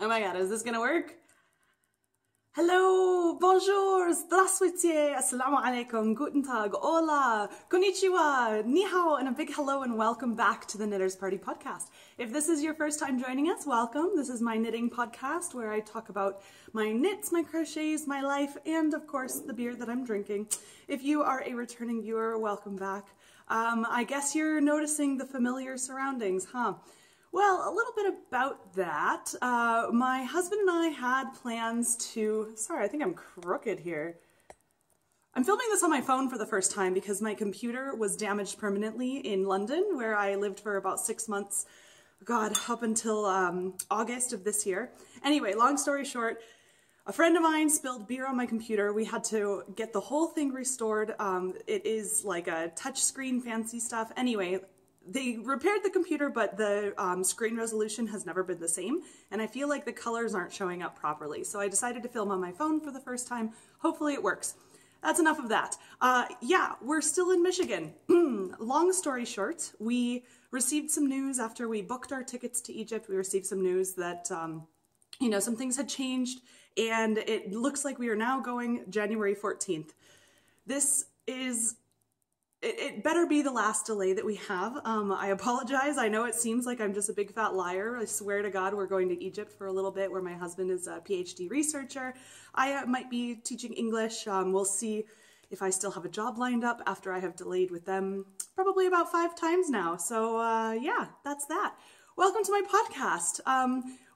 Oh my god, is this gonna work? Hello, bonjour, здравствуйте, assalamu alaikum, guten tag, hola, konnichiwa, ni hao, and a big hello and welcome back to the Knitters Party podcast. If this is your first time joining us, welcome. This is my knitting podcast where I talk about my knits, my crochets, my life, and of course the beer that I'm drinking. If you are a returning viewer, welcome back. I guess you're noticing the familiar surroundings, huh? Well, a little bit about that. My husband and I had plans to, sorry, I think I'm crooked here. I'm filming this on my phone for the first time because my computer was damaged permanently in London, where I lived for about 6 months, God, up until August of this year. Anyway, long story short, a friend of mine spilled beer on my computer. We had to get the whole thing restored. It is like a touchscreen fancy stuff. Anyway, they repaired the computer, but the screen resolution has never been the same, and I feel like the colors aren't showing up properly. So I decided to film on my phone for the first time. Hopefully it works. That's enough of that. Yeah, we're still in Michigan. Long story short, we received some news after we booked our tickets to Egypt. We received some news that, you know, some things had changed, and it looks like we are now going January 14th. This is... It better be the last delay that we have. I apologize. I know it seems like I'm just a big fat liar. I swear to God, we're going to Egypt for a little bit where my husband is a PhD researcher. I might be teaching English. We'll see if I still have a job lined up after I have delayed with them probably about 5 times now. So yeah, that's that. Welcome to my podcast.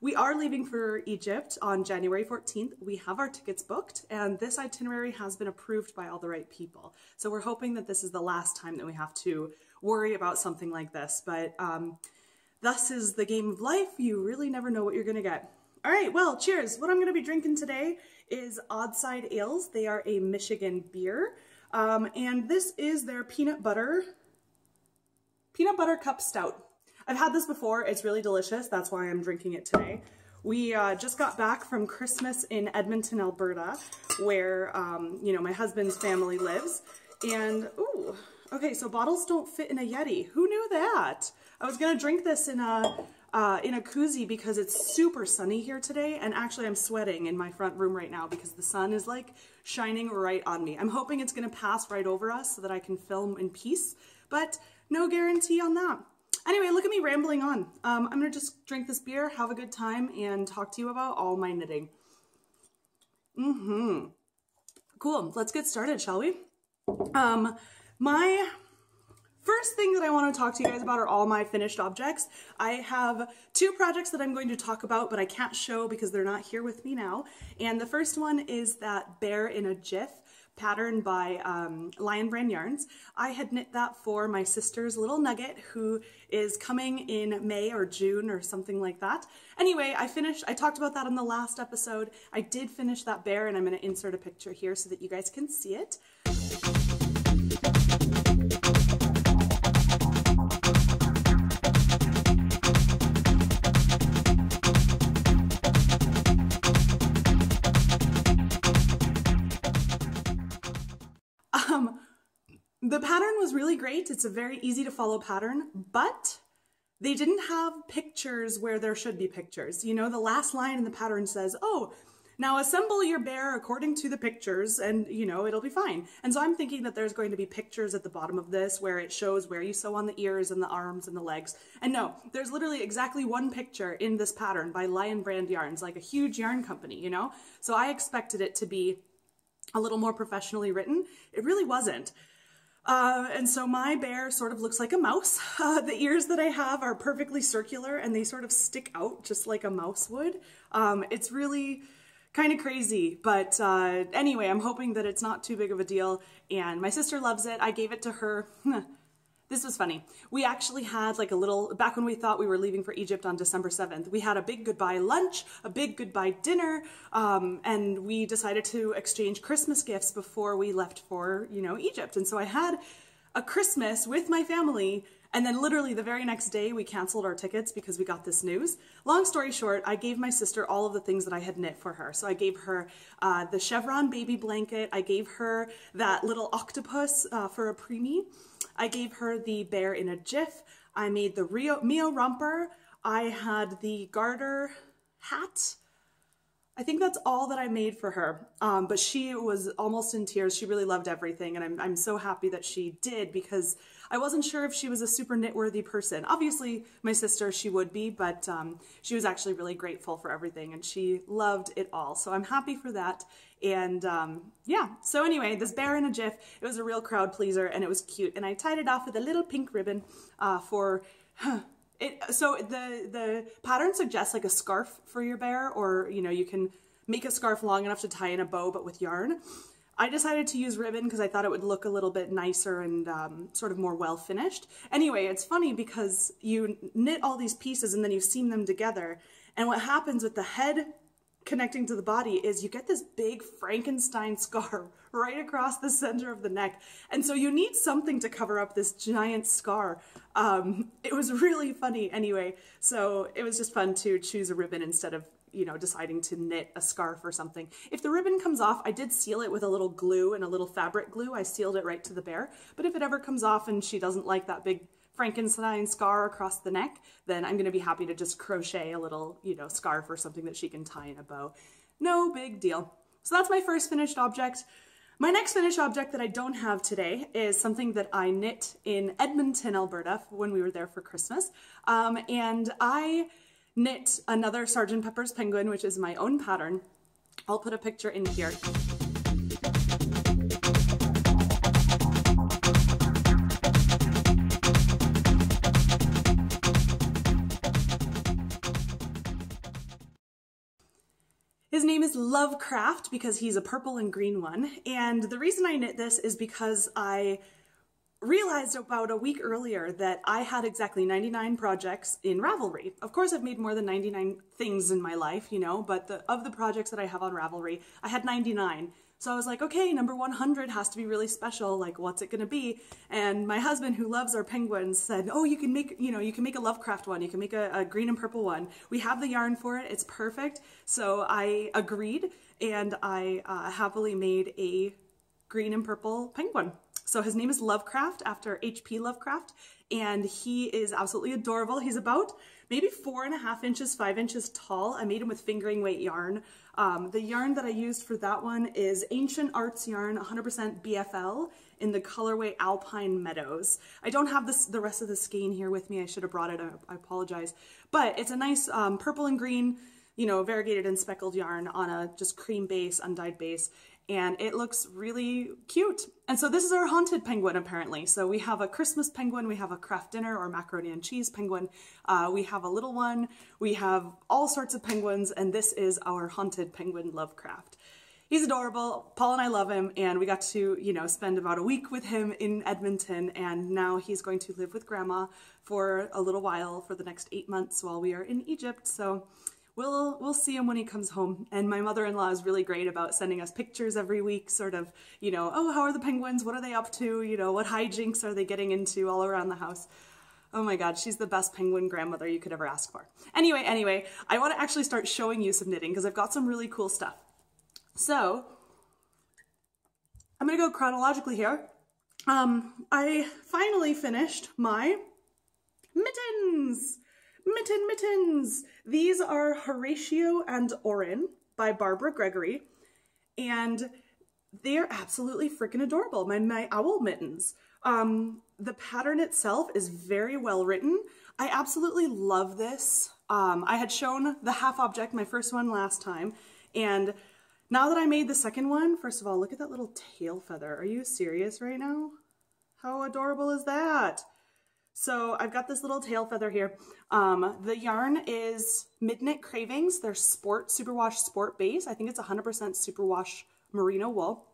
We are leaving for Egypt on January 14th. We have our tickets booked, and this itinerary has been approved by all the right people. So we're hoping that this is the last time that we have to worry about something like this. But thus is the game of life. You really never know what you're going to get. All right, well, cheers. What I'm going to be drinking today is Oddside Ales. They are a Michigan beer, and this is their peanut butter cup stout. I've had this before. It's really delicious. That's why I'm drinking it today. We just got back from Christmas in Edmonton, Alberta, where, you know, my husband's family lives. And, ooh, okay, so bottles don't fit in a Yeti. Who knew that? I was gonna drink this in a koozie because it's super sunny here today, and actually I'm sweating in my front room right now because the sun is like shining right on me. I'm hoping it's gonna pass right over us so that I can film in peace, but no guarantee on that. Anyway, look at me rambling on. I'm gonna just drink this beer, have a good time, and talk to you about all my knitting. Cool, let's get started, shall we? My first thing that I want to talk to you guys about are all my finished objects. I have 2 projects that I'm going to talk about, but I can't show because they're not here with me now. And the first one is that Bear in a GIF pattern by Lion Brand Yarns. I had knit that for my sister's little nugget who is coming in May or June or something like that. Anyway, I talked about that in the last episode. I did finish that bear, and I'm going to insert a picture here so that you guys can see it. The pattern was really great. It's a very easy to follow pattern, but they didn't have pictures where there should be pictures. You know, the last line in the pattern says, oh, now assemble your bear according to the pictures and, you know, it'll be fine. And so I'm thinking that there's going to be pictures at the bottom of this where it shows where you sew on the ears and the arms and the legs. And no, there's literally exactly one picture in this pattern by Lion Brand Yarns, like a huge yarn company, you know? So I expected it to be a little more professionally written. It really wasn't. And so my bear sort of looks like a mouse. The ears that I have are perfectly circular and they sort of stick out just like a mouse would. It's really kind of crazy, but anyway, I'm hoping that it's not too big of a deal, and my sister loves it. I gave it to her. This was funny. We actually had like a little, back when we thought we were leaving for Egypt on December 7th, we had a big goodbye lunch, a big goodbye dinner, and we decided to exchange Christmas gifts before we left for, you know, Egypt. And so I had a Christmas with my family, and then literally the very next day we canceled our tickets because we got this news. Long story short, I gave my sister all of the things that I had knit for her. So I gave her the chevron baby blanket, I gave her that little octopus for a preemie, I gave her the bear in a GIF, I made the Mio romper, I had the garter hat. I think that's all that I made for her, but she was almost in tears. She really loved everything, and I'm so happy that she did, because I wasn't sure if she was a super knit-worthy person. Obviously, my sister, she would be, but she was actually really grateful for everything, and she loved it all. So I'm happy for that, and yeah. So anyway, this bear in a GIF, it was a real crowd pleaser, and it was cute, and I tied it off with a little pink ribbon for... So the pattern suggests like a scarf for your bear, or, you know, you can make a scarf long enough to tie in a bow, but with yarn. I decided to use ribbon because I thought it would look a little bit nicer and sort of more well finished. Anyway, it's funny because you knit all these pieces and then you seam them together. And what happens with the head connecting to the body is you get this big Frankenstein scar right across the center of the neck. And so you need something to cover up this giant scar. It was really funny anyway. So it was just fun to choose a ribbon instead of, you know, deciding to knit a scarf or something. If the ribbon comes off, I did seal it with a little glue and a little fabric glue. I sealed it right to the bear. But if it ever comes off and she doesn't like that big Frankenstein scar across the neck, then I'm going to be happy to just crochet a little, you know, scarf or something that she can tie in a bow. No big deal. So that's my first finished object. My next finished object that I don't have today is something that I knit in Edmonton, Alberta when we were there for Christmas. And I knit another Sgt. Pepper's penguin, which is my own pattern. I'll put a picture in here. His name is Lovecraft because he's a purple and green one. And the reason I knit this is because I realized about a week earlier that I had exactly 99 projects in Ravelry. Of course, I've made more than 99 things in my life, you know, but of the projects that I have on Ravelry, I had 99. So I was like, okay, number 100 has to be really special. Like, what's it gonna be? And my husband, who loves our penguins, said, oh, you can make, you know, you can make a Lovecraft one. You can make a green and purple one. We have the yarn for it. It's perfect. So I agreed, and I happily made a green and purple penguin. So his name is Lovecraft, after H.P. Lovecraft, and he is absolutely adorable. He's about maybe 4.5 inches, 5 inches tall. I made him with fingering weight yarn. The yarn that I used for that one is Ancient Arts yarn, 100% BFL, in the colorway Alpine Meadows. I don't have the rest of the skein here with me. I should have brought it. I apologize. But it's a nice purple and green, you know, variegated and speckled yarn on a just cream base, undyed base. And it looks really cute. And so this is our haunted penguin, apparently. So we have a Christmas penguin, we have a craft dinner or macaroni and cheese penguin, we have a little one, we have all sorts of penguins, and this is our haunted penguin, Lovecraft. He's adorable. Paul and I love him, and we got to, you know, spend about a week with him in Edmonton, and now he's going to live with Grandma for a little while, for the next 8 months while we are in Egypt. So we'll see him when he comes home. And my mother-in-law is really great about sending us pictures every week, sort of, you know, oh, how are the penguins? What are they up to? You know, what hijinks are they getting into all around the house? Oh my God, she's the best penguin grandmother you could ever ask for. Anyway, I want to actually start showing you some knitting because I've got some really cool stuff. So I'm going to go chronologically here. I finally finished my mittens. Mittens! These are Horatio and Orin by Barbara Gregory, and they're absolutely freaking adorable. My owl mittens. The pattern itself is very well written. I absolutely love this. I had shown the half object, my first one, last time, and now that I made the second one, first of all, look at that little tail feather. Are you serious right now? How adorable is that? So I've got this little tail feather here. The yarn is Midnight Cravings. They're superwash sport base. I think it's 100% superwash merino wool.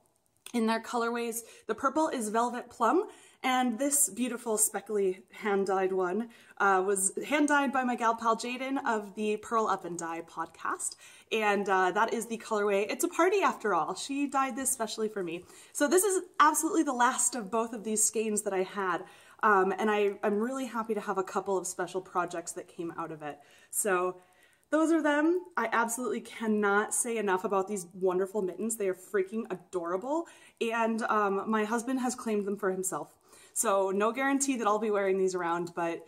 In their colorways, the purple is Velvet Plum, and this beautiful speckly hand-dyed one was hand-dyed by my gal pal Jaden of the Pearl Up and Dye podcast. And that is the colorway. It's a party after all. She dyed this specially for me. So this is absolutely the last of both of these skeins that I had. And I'm really happy to have a couple of special projects that came out of it. So those are them. I absolutely cannot say enough about these wonderful mittens. They are freaking adorable. And my husband has claimed them for himself. So no guarantee that I'll be wearing these around, but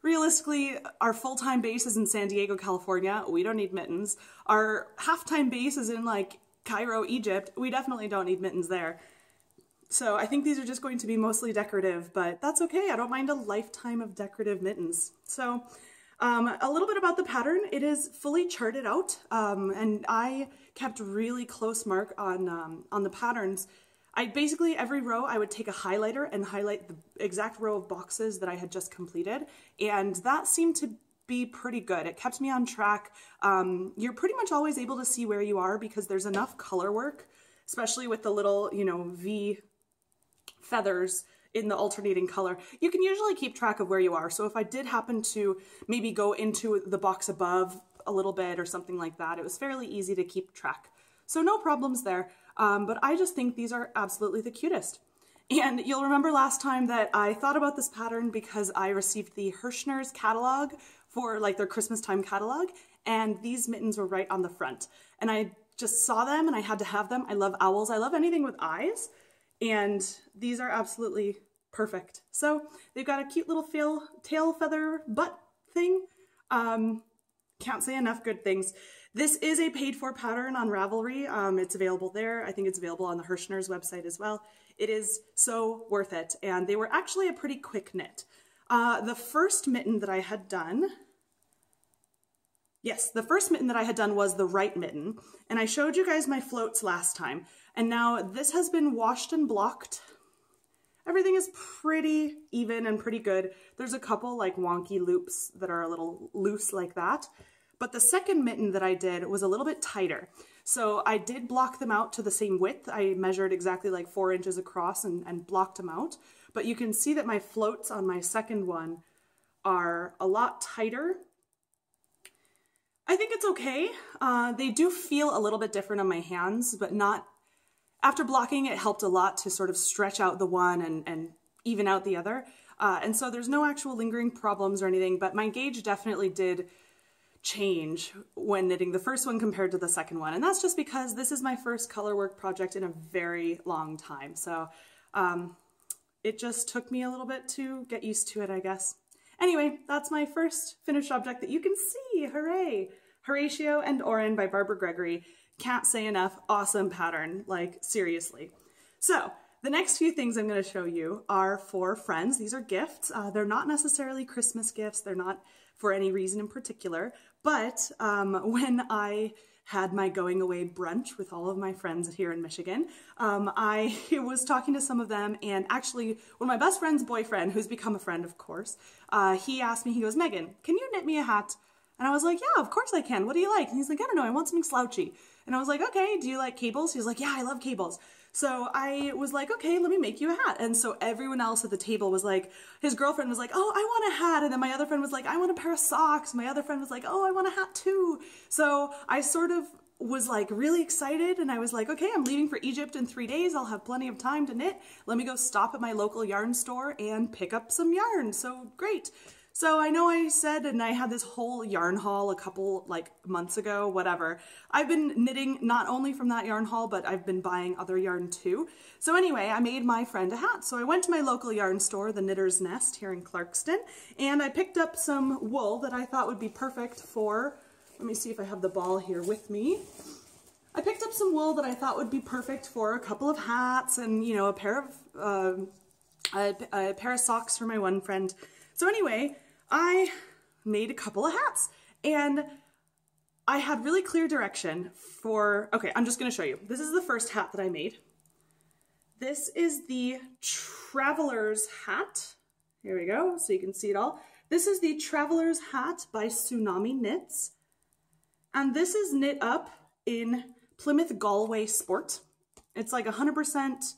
realistically, our full-time base is in San Diego, California. We don't need mittens. Our half-time base is in like Cairo, Egypt. We definitely don't need mittens there. So I think these are just going to be mostly decorative, but that's okay. I don't mind a lifetime of decorative mittens. So a little bit about the pattern. It is fully charted out, and I kept really close mark on the patterns. Basically every row I would take a highlighter and highlight the exact row of boxes that I had just completed, and that seemed to be pretty good. It kept me on track. You're pretty much always able to see where you are because there's enough color work, especially with the little, you know, V feathers in the alternating color. You can usually keep track of where you are. So if I did happen to maybe go into the box above a little bit or something like that, it was fairly easy to keep track. So no problems there. But I just think these are absolutely the cutest. And you'll remember last time that I thought about this pattern because I received the Hirschner's catalog for like their Christmas time catalog, and these mittens were right on the front. And I just saw them and I had to have them. I love owls. I love anything with eyes. And these are absolutely perfect. So they've got a cute little tail feather butt thing. Can't say enough good things. This is a paid for pattern on Ravelry. It's available there. I think it's available on the Hirschner's website as well. It is so worth it. And they were actually a pretty quick knit. The first mitten that I had done, was the right mitten. And I showed you guys my floats last time. And now this has been washed and blocked. Everything is pretty even and pretty good. There's a couple like wonky loops that are a little loose like that. But the second mitten that I did was a little bit tighter. So I did block them out to the same width. I measured exactly like 4 inches across and blocked them out. But you can see that my floats on my second one are a lot tighter. I think it's okay. They do feel a little bit different on my hands, but not. After blocking, it helped a lot to sort of stretch out the one and even out the other. And so there's no actual lingering problems or anything, but my gauge definitely did change when knitting the first one compared to the second one. And that's just because this is my first color work project in a very long time. So it just took me a little bit to get used to it, I guess. Anyway, that's my first finished object that you can see. Hooray! Horatio and Oren by Barbara Gregory. Can't say enough. Awesome pattern, like seriously. So the next few things I'm going to show you are for friends. These are gifts. They're not necessarily Christmas gifts. They're not for any reason in particular. But when I had my going away brunch with all of my friends here in Michigan, I was talking to some of them, and actually one of my best friend's boyfriend, who's become a friend of course, he asked me, he goes, "Megan, can you knit me a hat?" And I was like, "Yeah, of course I can. What do you like?" And he's like, "I don't know, I want something slouchy." And I was like, "Okay, do you like cables?" He's like, "Yeah, I love cables." So I was like, "Okay, let me make you a hat." And so everyone else at the table was like, his girlfriend was like, "Oh, I want a hat." And then my other friend was like, "I want a pair of socks." My other friend was like, "Oh, I want a hat too." So I sort of was like really excited, and I was like, okay, I'm leaving for Egypt in 3 days. I'll have plenty of time to knit. Let me go stop at my local yarn store and pick up some yarn. So great. So I know I said, and I had this whole yarn haul a couple like months ago, whatever. I've been knitting not only from that yarn haul, but I've been buying other yarn too. So anyway, I made my friend a hat. So I went to my local yarn store, the Knitter's Nest here in Clarkston, and I picked up some wool that I thought would be perfect for, let me see if I have the ball here with me. I picked up some wool that I thought would be perfect for a couple of hats and, you know, a pair of socks for my one friend. So anyway, I made a couple of hats, and I had really clear direction for, okay, I'm just going to show you. This is the first hat that I made. This is the Traveler's Hat. Here we go, so you can see it all. This is the Traveler's Hat by Tsunami Knits, and this is knit up in Plymouth Galway Sport. It's like 100%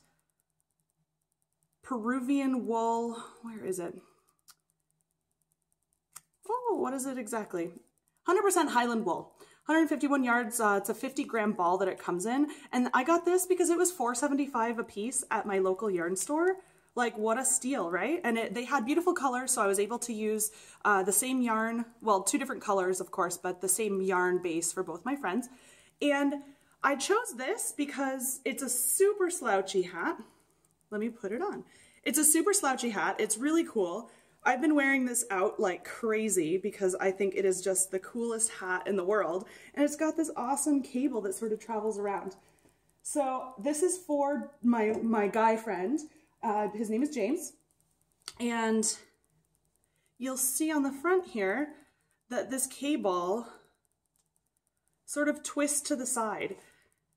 Peruvian wool. Where is it? Oh, what is it exactly? 100% Highland wool. 151 yards, it's a 50-gram ball that it comes in. And I got this because it was $4.75 a piece at my local yarn store. Like, what a steal, right? And they had beautiful colors, so I was able to use the same yarn, well, 2 different colors, of course, but the same yarn base for both my friends. And I chose this because it's a super slouchy hat. Let me put it on. It's a super slouchy hat. It's really cool. I've been wearing this out like crazy because I think it is just the coolest hat in the world. And it's got this awesome cable that sort of travels around. So this is for my guy friend. His name is James. And you'll see on the front here that this cable sort of twists to the side.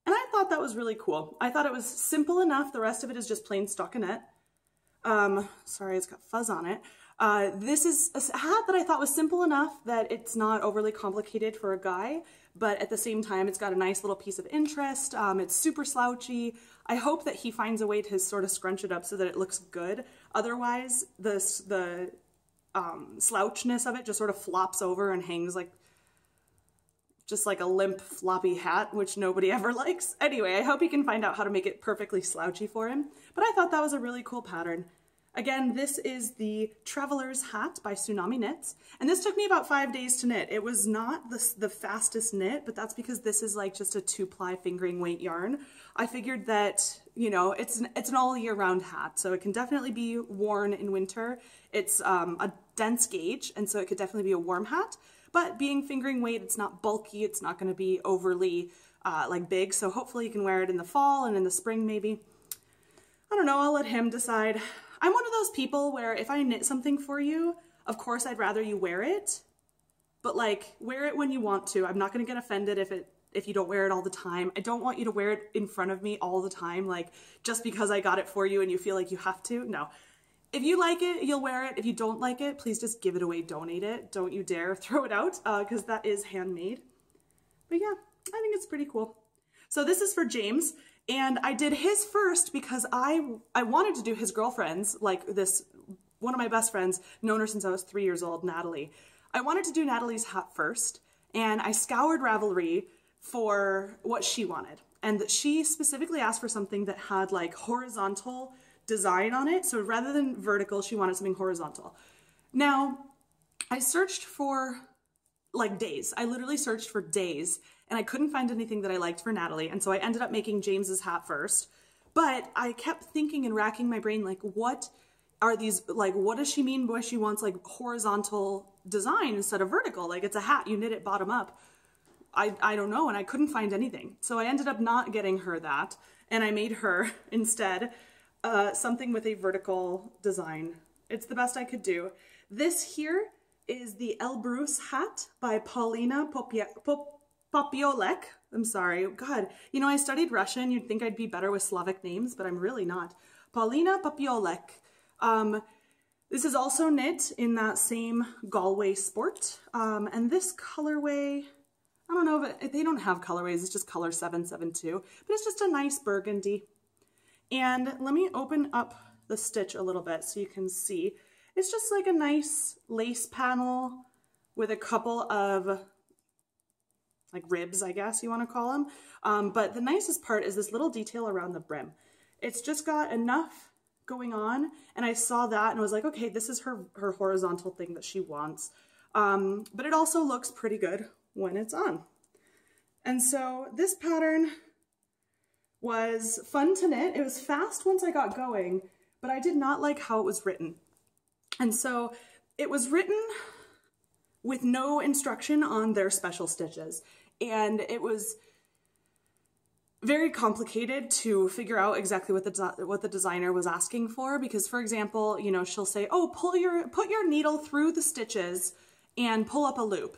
And I thought that was really cool. I thought it was simple enough. The rest of it is just plain stockinette. Sorry, it's got fuzz on it. This is a hat that I thought was simple enough that it's not overly complicated for a guy, but at the same time, it's got a nice little piece of interest. It's super slouchy. I hope that he finds a way to sort of scrunch it up so that it looks good. Otherwise, the slouchness of it just sort of flops over and hangs like just like a limp floppy hat, which nobody ever likes. Anyway, I hope he can find out how to make it perfectly slouchy for him. But I thought that was a really cool pattern. Again, this is the Traveler's Hat by Tsunami Knits, and this took me about 5 days to knit. It was not the fastest knit, but that's because this is like just a 2-ply fingering weight yarn. I figured that, you know, it's an all year round hat, so it can definitely be worn in winter. It's a dense gauge, and so it could definitely be a warm hat, but being fingering weight, it's not bulky, it's not gonna be overly like big, so hopefully you can wear it in the fall and in the spring maybe. I don't know, I'll let him decide. I'm one of those people where if I knit something for you, of course I'd rather you wear it, but like wear it when you want to. I'm not gonna get offended if you don't wear it all the time. I don't want you to wear it in front of me all the time, like just because I got it for you and you feel like you have to. No. If you like it, you'll wear it. If you don't like it, please just give it away, donate it. Don't you dare throw it out because that is handmade. But yeah, I think it's pretty cool. So this is for James. And I did his first because I wanted to do his girlfriend's, like this, one of my best friends, known her since I was 3 years old, Natalie. I wanted to do Natalie's hat first, and I scoured Ravelry for what she wanted. And she specifically asked for something that had like horizontal design on it. So rather than vertical, she wanted something horizontal. Now, I searched for like days. I literally searched for days and I couldn't find anything that I liked for Natalie. And so I ended up making James's hat first. But I kept thinking and racking my brain, like, what are these, like, what does she mean by she wants like horizontal design instead of vertical? Like, it's a hat, you knit it bottom up. I don't know, and I couldn't find anything. So I ended up not getting her that, and I made her instead something with a vertical design. It's the best I could do. This here is the Elbrus hat by Paulina Popiolek. I'm sorry, God, you know, I studied Russian. You'd think I'd be better with Slavic names, but I'm really not. Paulina Popiolek. This is also knit in that same Galway sport. And this colorway, I don't know, but they don't have colorways. It's just color 772, but it's just a nice burgundy. And let me open up the stitch a little bit so you can see. It's just like a nice lace panel with a couple of like ribs, I guess you want to call them. But the nicest part is this little detail around the brim. It's just got enough going on, and I saw that and I was like, okay, this is her horizontal thing that she wants. But it also looks pretty good when it's on. And so this pattern was fun to knit. It was fast once I got going, but I did not like how it was written. And so it was written with no instruction on their special stitches. And it was very complicated to figure out exactly what the designer was asking for, because for example, you know, she'll say, oh, put your needle through the stitches and pull up a loop.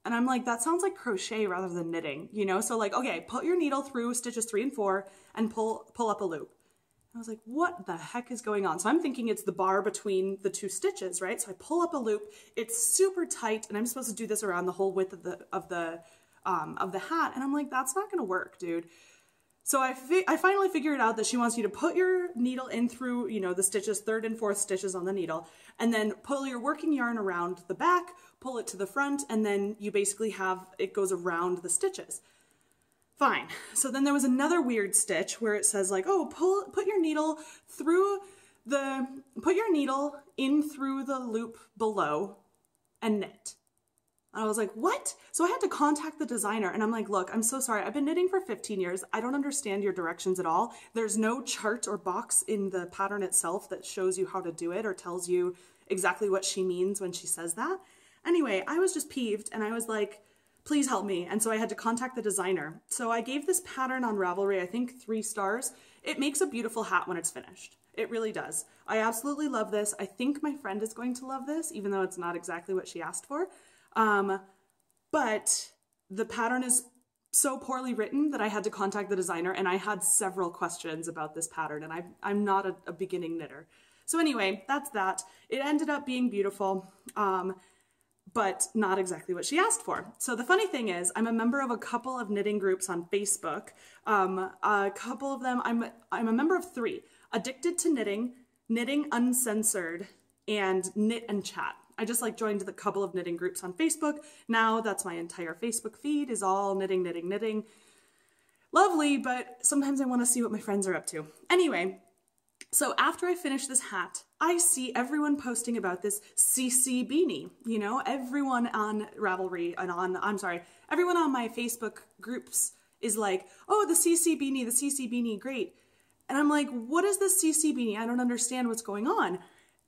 And I'm like, that sounds like crochet rather than knitting, you know? So like, okay, put your needle through stitches 3 and 4 and pull up a loop. I was like, what the heck is going on? So I'm thinking it's the bar between the 2 stitches, right? So I pull up a loop, it's super tight, and I'm supposed to do this around the whole width of the hat. And I'm like, that's not gonna work, dude. So I finally figured out that she wants you to put your needle in through, you know, the stitches, 3rd and 4th stitches on the needle, and then pull your working yarn around the back, pull it to the front, and then you basically have, it goes around the stitches. Fine. So then there was another weird stitch where it says like, oh, put your needle in through the loop below and knit. And I was like, what? So I had to contact the designer and I'm like, look, I'm so sorry. I've been knitting for 15 years. I don't understand your directions at all. There's no chart or box in the pattern itself that shows you how to do it or tells you exactly what she means when she says that. Anyway, I was just peeved and I was like, please help me. And so I had to contact the designer. So I gave this pattern on Ravelry, I think 3 stars. It makes a beautiful hat when it's finished. It really does. I absolutely love this. I think my friend is going to love this, even though it's not exactly what she asked for. But the pattern is so poorly written that I had to contact the designer, and I had several questions about this pattern, and I'm not a beginning knitter. So anyway, that's that. It ended up being beautiful. But not exactly what she asked for. So the funny thing is, I'm a member of a couple of knitting groups on Facebook. A couple of them, I'm a member of 3. Addicted to Knitting, Knitting Uncensored, and Knit and Chat. I just like joined a couple of knitting groups on Facebook. Now that's my entire Facebook feed is all knitting, knitting, knitting. Lovely, but sometimes I want to see what my friends are up to. Anyway, so after I finish this hat, I see everyone posting about this CC beanie. You know, everyone on Ravelry and everyone on my Facebook groups is like, oh, the CC beanie, great. And I'm like, what is this CC beanie? I don't understand what's going on.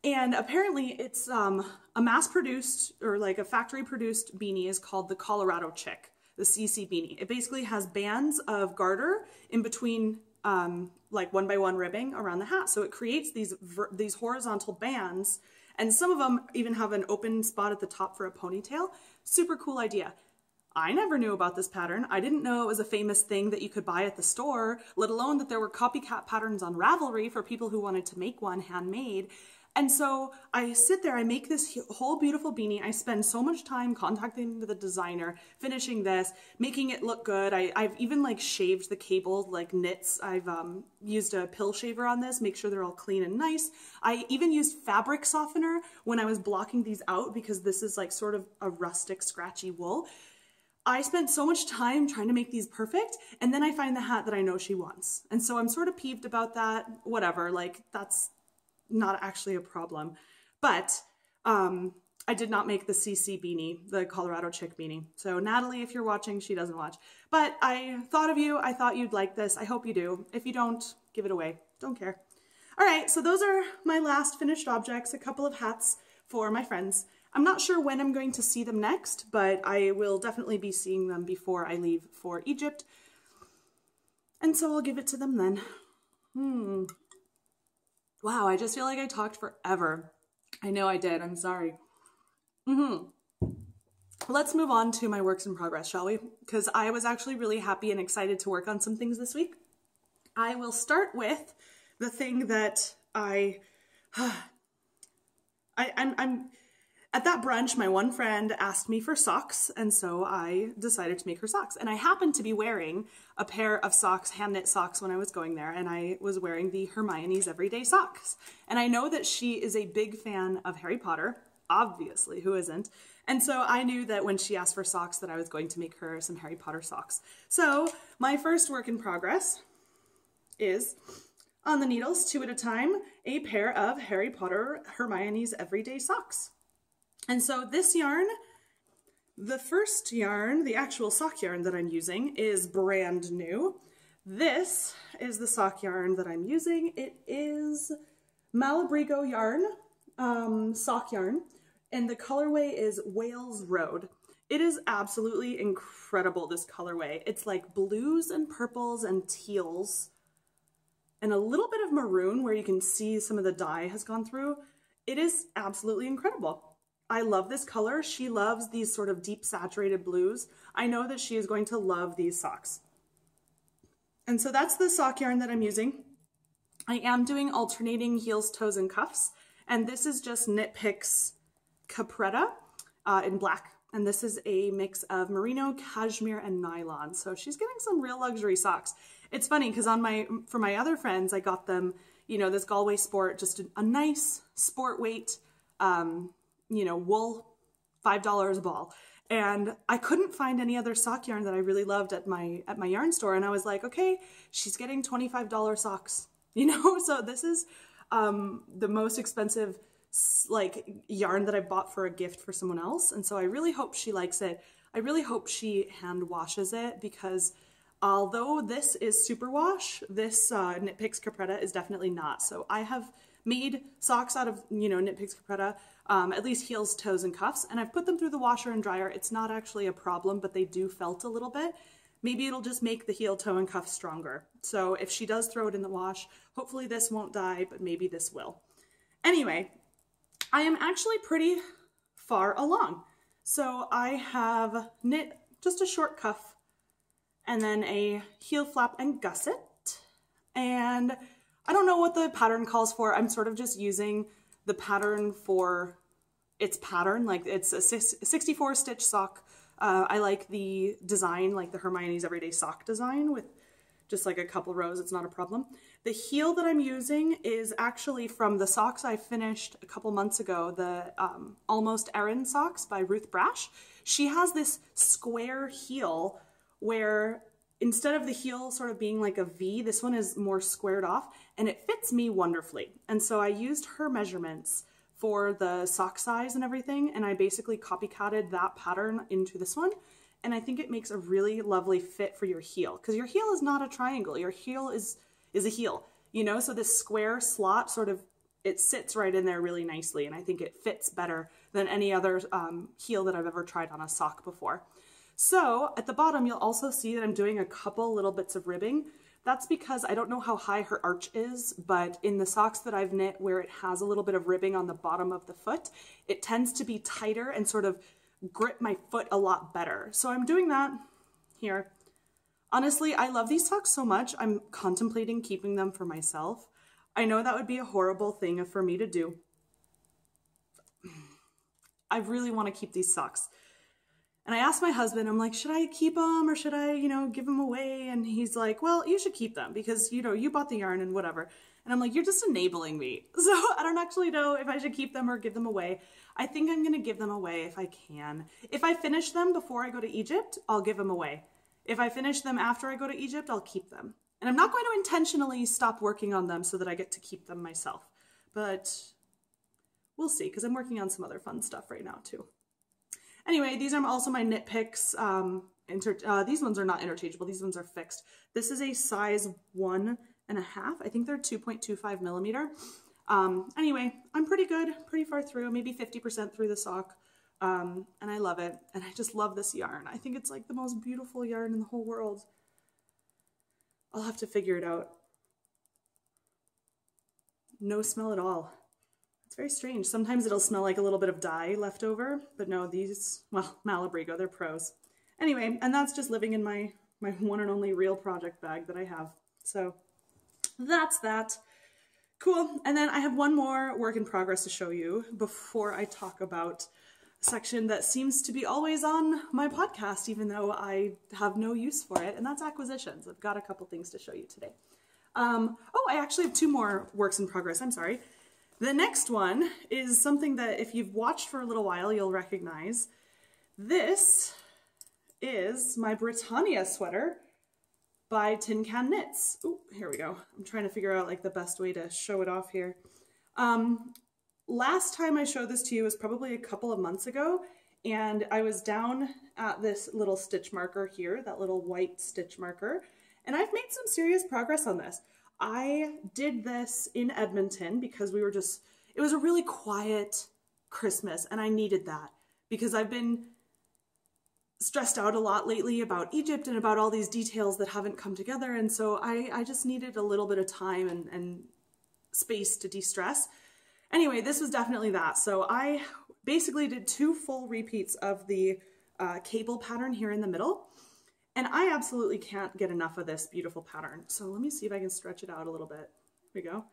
And apparently it's a mass-produced or like a factory-produced beanie is called the Colorado Chick, the CC beanie. It basically has bands of garter in between like 1x1 ribbing around the hat. So it creates these horizontal bands, and some of them even have an open spot at the top for a ponytail. Super cool idea. I never knew about this pattern. I didn't know it was a famous thing that you could buy at the store, let alone that there were copycat patterns on Ravelry for people who wanted to make one handmade. And so I sit there, I make this whole beautiful beanie. I spend so much time contacting the designer, finishing this, making it look good. I've even like shaved the cable like knits. I've used a pill shaver on this, make sure they're all clean and nice. I even used fabric softener when I was blocking these out because this is like sort of a rustic, scratchy wool. I spent so much time trying to make these perfect, and then I find the hat that I know she wants. And so I'm sort of peeved about that. Whatever, like that's not actually a problem. But I did not make the CC beanie, the Colorado Chick beanie. So Natalie, if you're watching, she doesn't watch. But I thought of you. I thought you'd like this. I hope you do. If you don't, give it away. Don't care. All right, so those are my last finished objects, a couple of hats for my friends. I'm not sure when I'm going to see them next, but I will definitely be seeing them before I leave for Egypt. And so I'll give it to them then. Wow, I just feel like I talked forever. I know I did, I'm sorry. Let's move on to my works in progress, shall we? Because I was actually really happy and excited to work on some things this week. I will start with the thing that I'm at that brunch, my one friend asked me for socks, and so I decided to make her socks. And I happened to be wearing a pair of socks, hand-knit socks, when I was going there, and I was wearing the Hermione's Everyday Socks. And I know that she is a big fan of Harry Potter, obviously, who isn't? And so I knew that when she asked for socks that I was going to make her some Harry Potter socks. So my first work in progress is, on the needles, 2 at a time, a pair of Harry Potter Hermione's Everyday Socks. And so this yarn, the first yarn, the actual sock yarn that I'm using is brand new. This is the sock yarn that I'm using. It is Malabrigo yarn, sock yarn, and the colorway is Wales Road. It is absolutely incredible, this colorway. It's like blues and purples and teals and a little bit of maroon where you can see some of the dye has gone through. It is absolutely incredible. I love this color. She loves these sort of deep saturated blues. I know that she is going to love these socks. And so that's the sock yarn that I'm using. I am doing alternating heels, toes, and cuffs. And this is just Knit Picks Capretta in black. And this is a mix of merino, cashmere, and nylon. So she's getting some real luxury socks. It's funny because for my other friends, I got them, you know, this Galway Sport, just a nice sport weight, you know, wool, $5 a ball. And I couldn't find any other sock yarn that I really loved at my yarn store. And I was like, okay, she's getting $25 socks, you know? So this is the most expensive like yarn that I bought for a gift for someone else. And so I really hope she likes it. I really hope she hand washes it, because although this is superwash, this Knit Picks Capretta is definitely not. So I have made socks out of, you know, Knit Picks Capretta. at least heels, toes, and cuffs. And I've put them through the washer and dryer. It's not actually a problem, but they do felt a little bit. Maybe it'll just make the heel, toe, and cuff stronger. So if she does throw it in the wash, hopefully this won't die, but maybe this will. Anyway, I am actually pretty far along. So I have knit just a short cuff and then a heel flap and gusset. And I don't know what the pattern calls for. I'm sort of just using the pattern for its pattern. Like it's a 64 stitch sock. I like the design, like the Hermione's Everyday Sock design with just like a couple rows. It's not a problem. The heel that I'm using is actually from the socks I finished a couple months ago, the Almost Erin socks by Ruth Brash. She has this square heel where instead of the heel sort of being like a V, this one is more squared off and it fits me wonderfully. And so I used her measurements for the sock size and everything, and I basically copycatted that pattern into this one. And I think it makes a really lovely fit for your heel, because your heel is not a triangle. Your heel is a heel, you know? So this square slot sort of, it sits right in there really nicely, and I think it fits better than any other heel that I've ever tried on a sock before. So at the bottom, you'll also see that I'm doing a couple little bits of ribbing. That's because I don't know how high her arch is, but in the socks that I've knit where it has a little bit of ribbing on the bottom of the foot, it tends to be tighter and sort of grip my foot a lot better. So I'm doing that here. Honestly, I love these socks so much, I'm contemplating keeping them for myself. I know that would be a horrible thing for me to do. I really want to keep these socks. And I asked my husband, I'm like, should I keep them or should I, you know, give them away? And he's like, well, you should keep them because, you know, you bought the yarn and whatever. And I'm like, you're just enabling me. So I don't actually know if I should keep them or give them away. I think I'm going to give them away if I can. If I finish them before I go to Egypt, I'll give them away. If I finish them after I go to Egypt, I'll keep them. And I'm not going to intentionally stop working on them so that I get to keep them myself. But we'll see, because I'm working on some other fun stuff right now too. Anyway, these are also my knit picks. These ones are not interchangeable. These ones are fixed. This is a size 1.5. I think they're 2.25 millimeter. Anyway, I'm pretty good, pretty far through, maybe 50% through the sock. And I love it. And I just love this yarn. I think it's like the most beautiful yarn in the whole world. I'll have to figure it out. No smell at all. It's very strange. Sometimes it'll smell like a little bit of dye left over, but no, these, well, Malabrigo, they're pros. Anyway, and that's just living in my one and only real project bag that I have. So that's that. Cool. And then I have one more work in progress to show you before I talk about a section that seems to be always on my podcast, even though I have no use for it, and that's acquisitions. I've got a couple things to show you today. Oh, I actually have two more works in progress. I'm sorry. The next one is something that if you've watched for a little while, you'll recognize. This is my Britannia sweater by Tin Can Knits. Oh, here we go. I'm trying to figure out like the best way to show it off here. Last time I showed this to you was probably a couple of months ago, and I was down at this little stitch marker here, that little white stitch marker, and I've made some serious progress on this. I did this in Edmonton because we were just, it was a really quiet Christmas and I needed that because I've been stressed out a lot lately about Egypt and about all these details that haven't come together, and so I just needed a little bit of time and space to de-stress. Anyway, this was definitely that. So I basically did 2 full repeats of the cable pattern here in the middle. And I absolutely can't get enough of this beautiful pattern. So let me see if I can stretch it out a little bit. Here we go.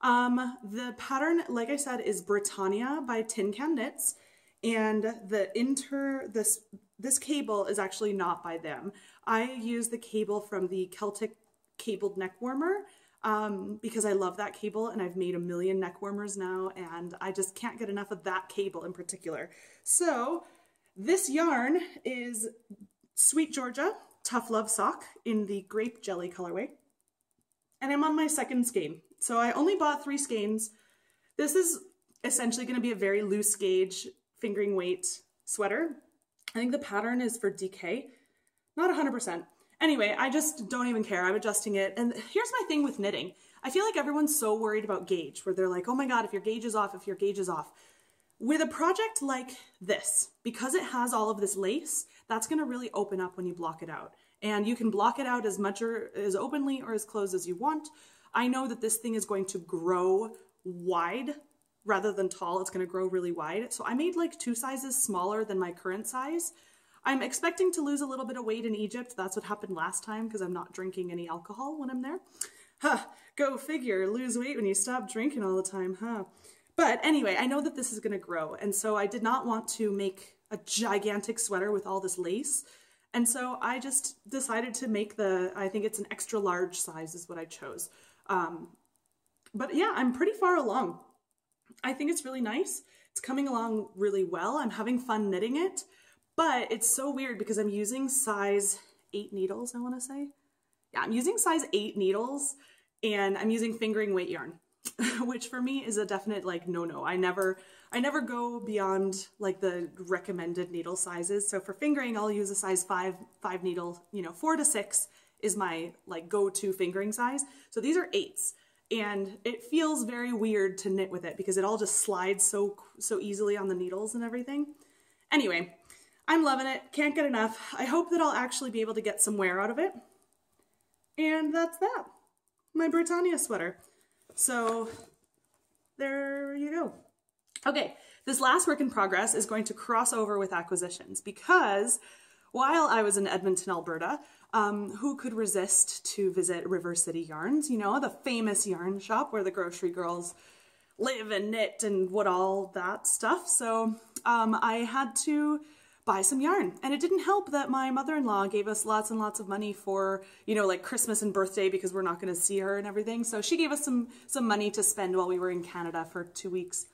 The pattern, like I said, is Britannia by Tin Can Knits. And this cable is actually not by them. I use the cable from the Celtic cabled neck warmer because I love that cable and I've made a million neck warmers now and I just can't get enough of that cable in particular. So this yarn is Sweet Georgia Tough Love Sock in the grape jelly colorway. And I'm on my second skein. So I only bought 3 skeins. This is essentially going to be a very loose gauge fingering weight sweater. I think the pattern is for DK, not 100%. Anyway, I just don't even care. I'm adjusting it. And here's my thing with knitting. I feel like everyone's so worried about gauge where they're like, oh my God, if your gauge is off, if your gauge is off. With a project like this, because it has all of this lace, that's going to really open up when you block it out. And you can block it out as much or as openly or as closed as you want. I know that this thing is going to grow wide rather than tall. It's going to grow really wide. So I made like 2 sizes smaller than my current size. I'm expecting to lose a little bit of weight in Egypt. That's what happened last time because I'm not drinking any alcohol when I'm there. Huh, go figure, lose weight when you stop drinking all the time, huh? But anyway, I know that this is going to grow. And so I did not want to make a gigantic sweater with all this lace. And so I just decided to make I think it's an extra large size is what I chose. But yeah, I'm pretty far along. I think it's really nice. It's coming along really well. I'm having fun knitting it, but it's so weird because I'm using size 8 needles, I want to say. Yeah, I'm using size 8 needles and I'm using fingering weight yarn, which for me is a definite like no-no. I never go beyond like the recommended needle sizes. So for fingering, I'll use a size 5 needle, 4 to 6 is my like go-to fingering size. So these are 8s. And it feels very weird to knit with it because it all just slides so easily on the needles and everything. Anyway, I'm loving it. Can't get enough. I hope that I'll actually be able to get some wear out of it. And that's that. My Britannia sweater. So there you go. Okay, this last work in progress is going to cross over with acquisitions because while I was in Edmonton, Alberta, who could resist to visit River City Yarns, the famous yarn shop where the grocery girls live and knit and what all that stuff. So I had to buy some yarn, and it didn't help that my mother-in-law gave us lots and lots of money for, like Christmas and birthday because we're not going to see her and everything. So she gave us some money to spend while we were in Canada for 2 weeks.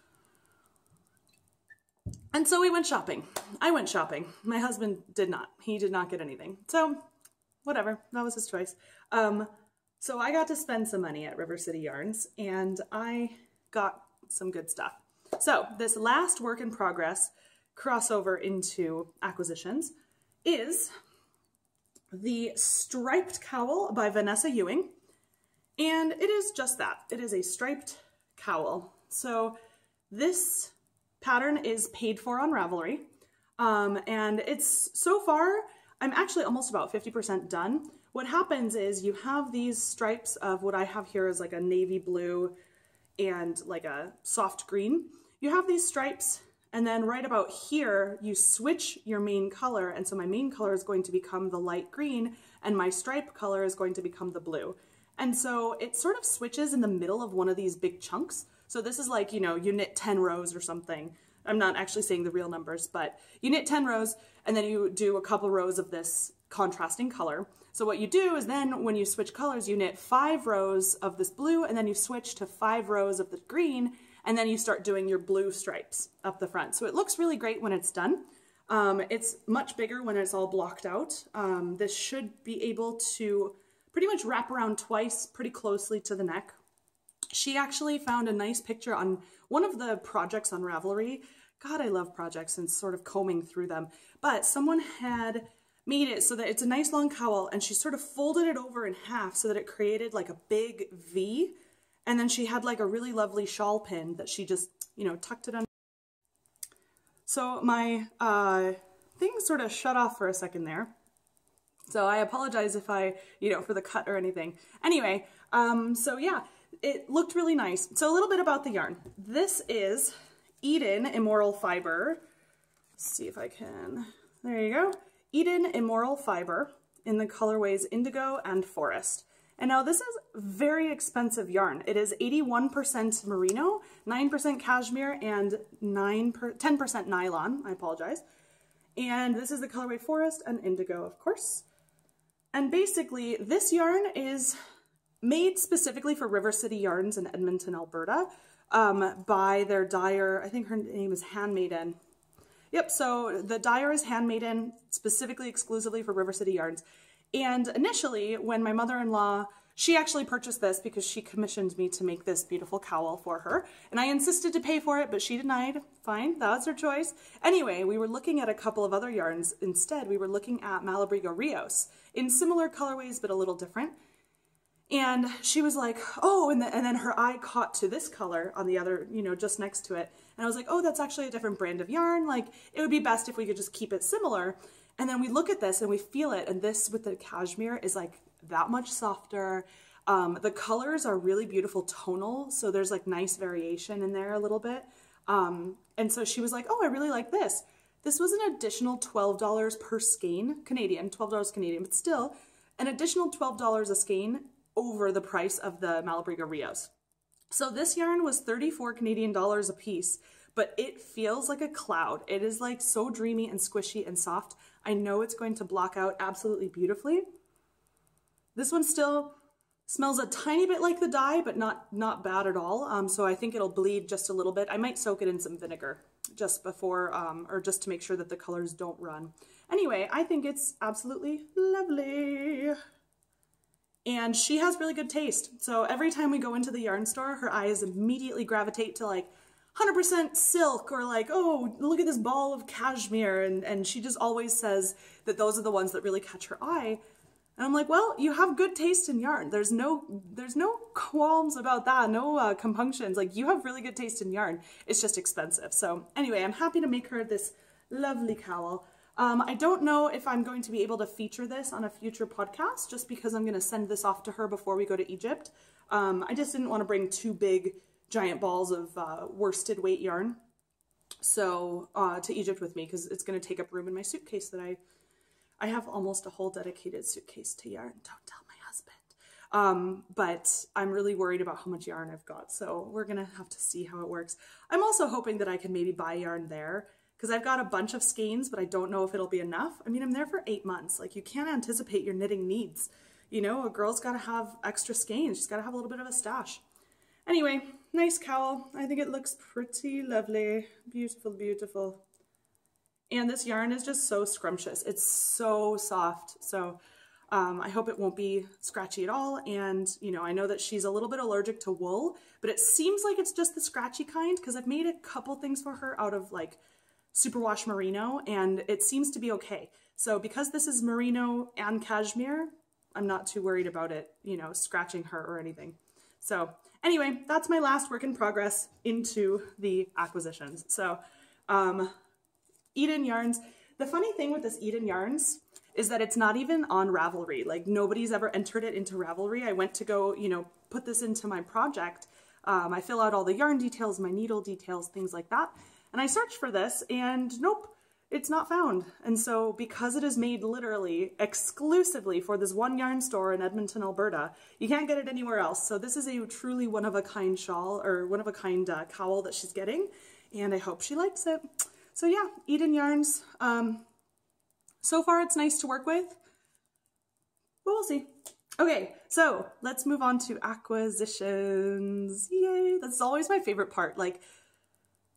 And so we went shopping. I went shopping. My husband did not. He did not get anything. So whatever, that was his choice. So I got to spend some money at River City Yarns and I got some good stuff. So this last work in progress crossover into acquisitions is the Striped Cowl by Vanessa Ewing. And it is just that. It is a striped cowl. So this pattern is paid for on Ravelry. And it's so far, I'm actually almost about 50% done. What happens is you have these stripes of what I have here is like a navy blue and like a soft green. You have these stripes and then right about here, you switch your main color. And so my main color is going to become the light green and my stripe color is going to become the blue. And so it sort of switches in the middle of one of these big chunks. So this is like, you knit 10 rows or something. I'm not actually saying the real numbers, but you knit 10 rows and then you do a couple rows of this contrasting color. So what you do is then when you switch colors, you knit 5 rows of this blue and then you switch to 5 rows of the green and then you start doing your blue stripes up the front. So it looks really great when it's done. It's much bigger when it's all blocked out. This should be able to pretty much wrap around twice pretty closely to the neck. She actually found a nice picture on one of the projects on Ravelry. God, I love projects and sort of combing through them. But someone had made it so that it's a nice long cowl and she sort of folded it over in half so that it created like a big V. And then she had like a really lovely shawl pin that she just, tucked it under. So my thing sort of shut off for a second there. So I apologize if I, for the cut or anything. Anyway, so yeah. It looked really nice. So a little bit about the yarn. This is Eden Immoral Fiber. Let's see if I can, there you go. Eden Immoral Fiber in the colorways Indigo and Forest. And now this is very expensive yarn. It is 81% merino, 9% cashmere, and 10% nylon, I apologize. And this is the colorway Forest and Indigo, of course. And basically this yarn is made specifically for River City Yarns in Edmonton, Alberta, by their dyer. I think her name is Handmaiden. Yep, so the dyer is Handmaiden, specifically exclusively for River City Yarns. And initially, when my mother-in-law, she actually purchased this because she commissioned me to make this beautiful cowl for her. And I insisted to pay for it, but she denied. Fine, that was her choice. Anyway, we were looking at a couple of other yarns. Instead, we were looking at Malabrigo Rios in similar colorways, but a little different. And she was like, oh, and then her eye caught to this color on the other, you know, just next to it. And I was like, oh, that's actually a different brand of yarn. Like, it would be best if we could just keep it similar. And then we look at this and we feel it. And this with the cashmere is like that much softer. The colors are really beautiful tonal. So there's like nice variation in there a little bit. And so she was like, oh, I really like this. This was an additional $12 per skein, Canadian, $12 Canadian, but still an additional $12 a skein over the price of the Malabriga Rios. So this yarn was 34 Canadian dollars a piece, but it feels like a cloud. It is like so dreamy and squishy and soft. I know it's going to block out absolutely beautifully. This one still smells a tiny bit like the dye, but not bad at all. So I think it'll bleed just a little bit. I might soak it in some vinegar just before, or just to make sure that the colors don't run. Anyway, I think it's absolutely lovely. And she has really good taste. So every time we go into the yarn store, her eyes immediately gravitate to like 100% silk, or like, oh, look at this ball of cashmere. And she just always says that those are the ones that really catch her eye. And I'm like, well, you have good taste in yarn. There's no qualms about that, no compunctions. Like, you have really good taste in yarn. It's just expensive. So anyway, I'm happy to make her this lovely cowl. I don't know if I'm going to be able to feature this on a future podcast, just because I'm going to send this off to her before we go to Egypt. I just didn't want to bring two big giant balls of worsted weight yarn so to Egypt with me, because it's going to take up room in my suitcase that I have almost a whole dedicated suitcase to yarn. Don't tell my husband. But I'm really worried about how much yarn I've got, so we're going to have to see how it works. I'm also hoping that I can maybe buy yarn there, because I've got a bunch of skeins, but I don't know if it'll be enough. I mean, I'm there for 8 months. Like, you can't anticipate your knitting needs. You know, a girl's got to have extra skeins. She's got to have a little bit of a stash. Anyway, nice cowl. I think it looks pretty lovely. Beautiful, beautiful. And this yarn is just so scrumptious. It's so soft. So I hope it won't be scratchy at all. And, you know, I know that she's a little bit allergic to wool, but it seems like it's just the scratchy kind, because I've made a couple things for her out of like superwash merino, and it seems to be okay. So because this is merino and cashmere, I'm not too worried about it, you know, scratching her or anything. So anyway, that's my last work in progress into the acquisitions. So Eden Yarns. The funny thing with this Eden Yarns is that it's not even on Ravelry. Like, nobody's ever entered it into Ravelry. I went to go, you know, put this into my project. I fill out all the yarn details, my needle details, things like that. And I searched for this and nope, it's not found. And so because it is made literally exclusively for this one yarn store in Edmonton, Alberta, you can't get it anywhere else. So this is a truly one-of-a-kind shawl, or one-of-a-kind cowl that she's getting, and I hope she likes it. So yeah, Eden Yarns. So far it's nice to work with, but we'll see. Okay, so let's move on to acquisitions. Yay, that's always my favorite part. Like,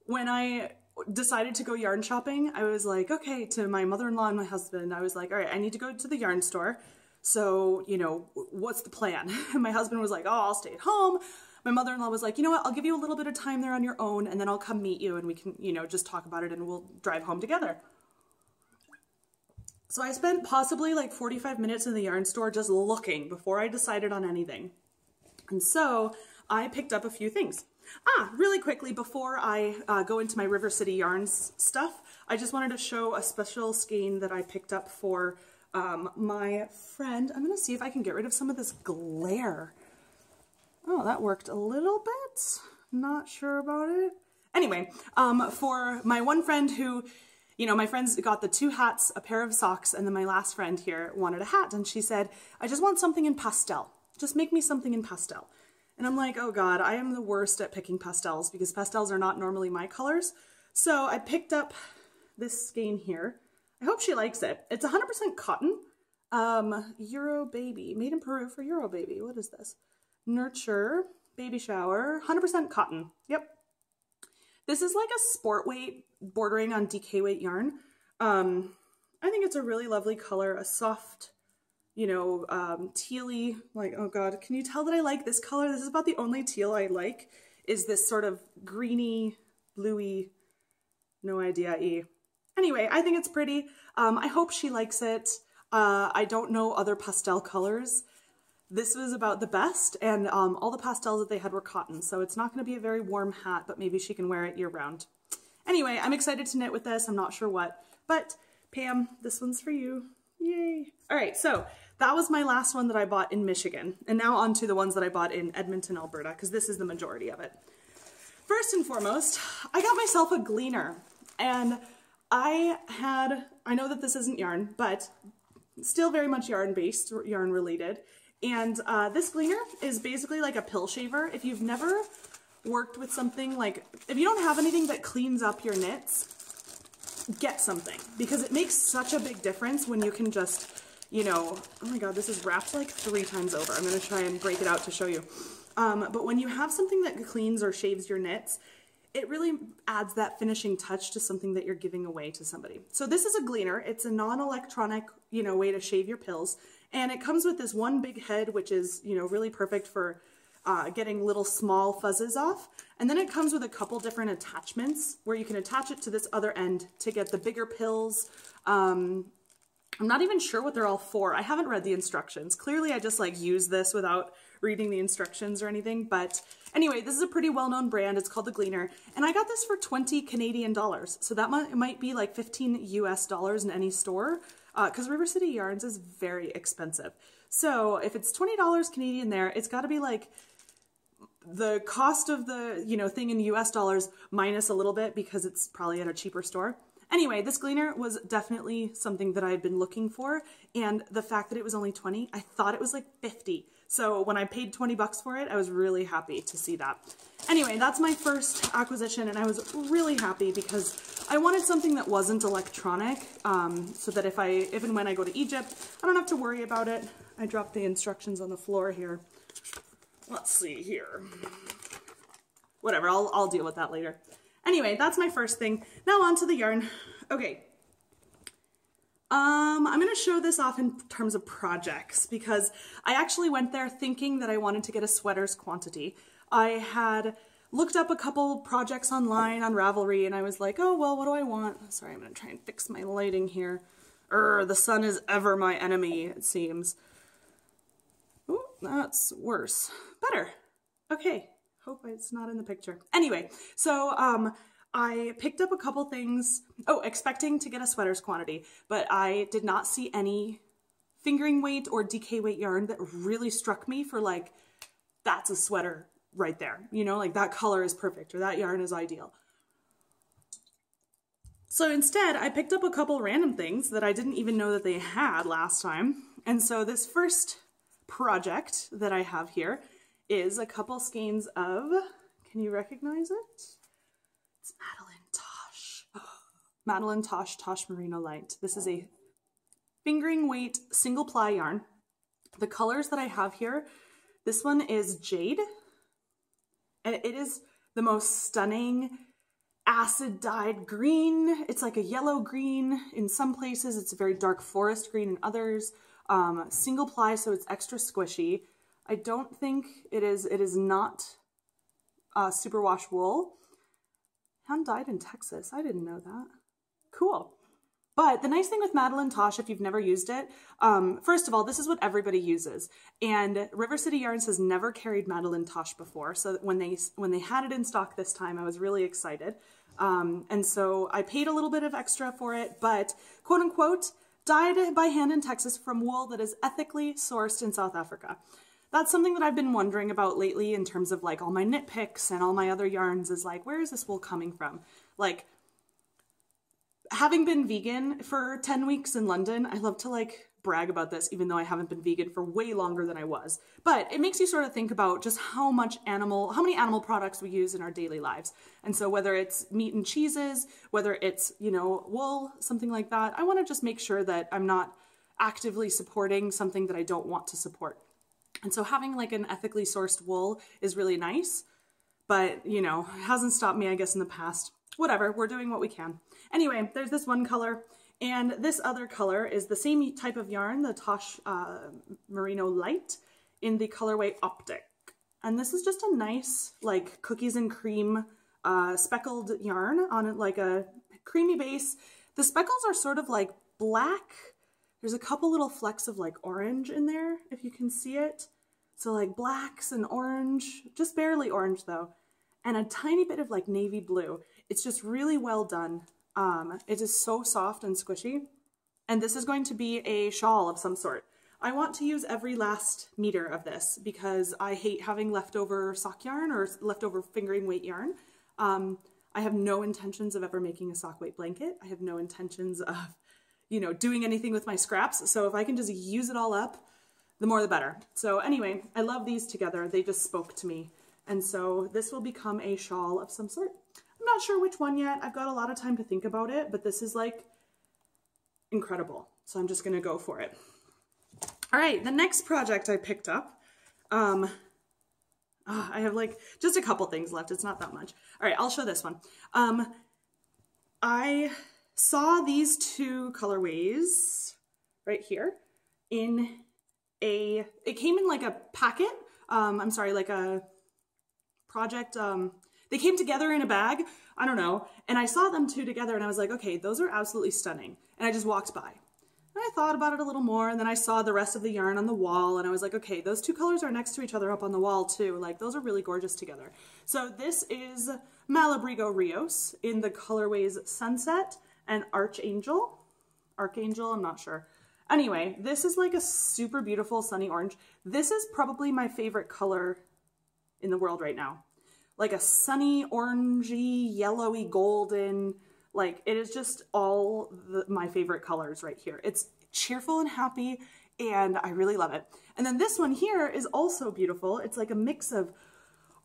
when I decided to go yarn shopping, I was like, okay, to my mother-in-law and my husband, I was like, all right, I need to go to the yarn store. So, you know, what's the plan? And my husband was like, oh, I'll stay at home. My mother-in-law was like, you know what, I'll give you a little bit of time there on your own, and then I'll come meet you and we can, you know, just talk about it and we'll drive home together. So I spent possibly like 45 minutes in the yarn store just looking before I decided on anything. And so I picked up a few things. Really quickly, before I go into my River City Yarns stuff, I just wanted to show a special skein that I picked up for my friend. I'm going to see if I can get rid of some of this glare. Oh, that worked a little bit. Not sure about it. Anyway, for my one friend who, you know, my friends got the 2 hats, a pair of socks, and then my last friend here wanted a hat, and she said, I just want something in pastel. Just make me something in pastel. And I'm like, oh God, I am the worst at picking pastels, because pastels are not normally my colors. So I picked up this skein here. I hope she likes it. It's 100% cotton. Euro Baby, made in Peru for Euro Baby. What is this? Nurture, baby shower, 100% cotton. Yep. This is like a sport weight bordering on DK weight yarn. I think it's a really lovely color, a soft, you know, tealy, like, oh God, can you tell that I like this color? This is about the only teal I like, is this sort of greeny, bluey, no idea-y. Anyway, I think it's pretty. I hope she likes it. I don't know other pastel colors this was about the best, and all the pastels that they had were cotton, so it's not going to be a very warm hat, but maybe she can wear it year-round. Anyway, I'm excited to knit with this. I'm not sure what, but Pam, this one's for you. Yay! All right, so that was my last one that I bought in Michigan, and now on to the ones that I bought in Edmonton, Alberta, because this is the majority of it. First and foremost, I got myself a gleaner, and I know that this isn't yarn, but still very much yarn-based, yarn-related, and this gleaner is basically like a pill shaver. If you've never worked with something like, if you don't have anything that cleans up your knits, get something, because it makes such a big difference when you can just, you know, oh my god, this is wrapped like 3 times over. I'm going to try and break it out to show you. But when you have something that cleans or shaves your knits, it really adds that finishing touch to something that you're giving away to somebody. So this is a gleaner. It's a non-electronic, you know, way to shave your pills. And it comes with this one big head, which is, you know, really perfect for getting little small fuzzes off. And then it comes with a couple different attachments where you can attach it to this other end to get the bigger pills. I'm not even sure what they're all for. I haven't read the instructions. Clearly I just like use this without reading the instructions or anything. But anyway, this is a pretty well-known brand. It's called the Gleaner. And I got this for 20 Canadian dollars. So that might be like 15 US dollars in any store, because River City Yarns is very expensive. So if it's $20 Canadian there, it's got to be like the cost of the, you know, thing in US dollars minus a little bit because it's probably at a cheaper store. Anyway, this gleaner was definitely something that I'd been looking for, and the fact that it was only 20, I thought it was like 50. So when I paid 20 bucks for it, I was really happy to see that. Anyway, that's my first acquisition, and I was really happy because I wanted something that wasn't electronic, so that if and when I go to Egypt, I don't have to worry about it. I dropped the instructions on the floor here. Let's see here. Whatever, I'll deal with that later. Anyway, that's my first thing. Now on to the yarn. Okay. I'm going to show this off in terms of projects because I actually went there thinking that I wanted to get a sweaters quantity. I had looked up a couple projects online on Ravelry and I was like, oh, well, what do I want? Sorry, I'm going to try and fix my lighting here. The sun is ever my enemy, it seems. Oh, that's worse. Better. Okay. Hope it's not in the picture. Anyway, so I picked up a couple things, expecting to get a sweaters quantity, but I did not see any fingering weight or DK weight yarn that really struck me for like, that's a sweater right there. You know, like that color is perfect or that yarn is ideal. So instead, I picked up a couple random things that I didn't even know that they had last time. And so this first project that I have here is a couple skeins of, can you recognize it? It's Madeline Tosh. Madeline Tosh, Tosh Merino Light. This is a fingering weight single ply yarn. The colors that I have here, this one is Jade. And it is the most stunning acid dyed green. It's like a yellow green in some places. It's a very dark forest green in others. Single ply, so it's extra squishy. I don't think it is not superwash wool. Hand dyed in Texas. I didn't know that. Cool. But the nice thing with Madeline Tosh, if you've never used it, first of all, this is what everybody uses. And River City Yarns has never carried Madeline Tosh before. So when they had it in stock this time, I was really excited. And so I paid a little bit of extra for it, but quote unquote, dyed by hand in Texas from wool that is ethically sourced in South Africa. That's something that I've been wondering about lately in terms of like all my knit picks and all my other yarns is like, where is this wool coming from? Like, having been vegan for 10 weeks in London, I love to like brag about this, even though I haven't been vegan for way longer than I was. But it makes you sort of think about just how many animal products we use in our daily lives. And so whether it's meat and cheeses, whether it's, you know, wool, something like that, I want to just make sure that I'm not actively supporting something that I don't want to support. And so having like an ethically sourced wool is really nice, but you know, it hasn't stopped me, I guess, in the past. Whatever, we're doing what we can. Anyway, there's this one color, and this other color is the same type of yarn, the Tosh Merino Light, in the colorway Optic. And this is just a nice, like, cookies and cream speckled yarn on like a creamy base. The speckles are sort of like black. There's a couple little flecks of like orange in there, if you can see it. So like blacks and orange, just barely orange though, and a tiny bit of like navy blue. It's just really well done. It is so soft and squishy. And this is going to be a shawl of some sort. I want to use every last meter of this because I hate having leftover sock yarn or leftover fingering weight yarn. I have no intentions of ever making a sock weight blanket. I have no intentions of, you know, doing anything with my scraps. So if I can just use it all up, the more the better. So anyway, I love these together. They just spoke to me. And so this will become a shawl of some sort. I'm not sure which one yet. I've got a lot of time to think about it, but this is like incredible. So I'm just gonna go for it. All right, the next project I picked up, I have like just a couple things left. It's not that much. All right, I'll show this one. I saw these two colorways right here it came in like a packet. I'm sorry, like a project. They came together in a bag. I don't know. And I saw them two together and I was like, okay, those are absolutely stunning. And I just walked by. And I thought about it a little more, and then I saw the rest of the yarn on the wall, and I was like, okay, those two colors are next to each other up on the wall too. Like, those are really gorgeous together. So this is Malabrigo Rios in the colorways Sunset and Archangel. Archangel, I'm not sure. Anyway, this is like a super beautiful sunny orange. This is probably my favorite color in the world right now. Like a sunny, orangey, yellowy, golden. Like, it is just all my favorite colors right here. It's cheerful and happy, and I really love it. And then this one here is also beautiful. It's like a mix of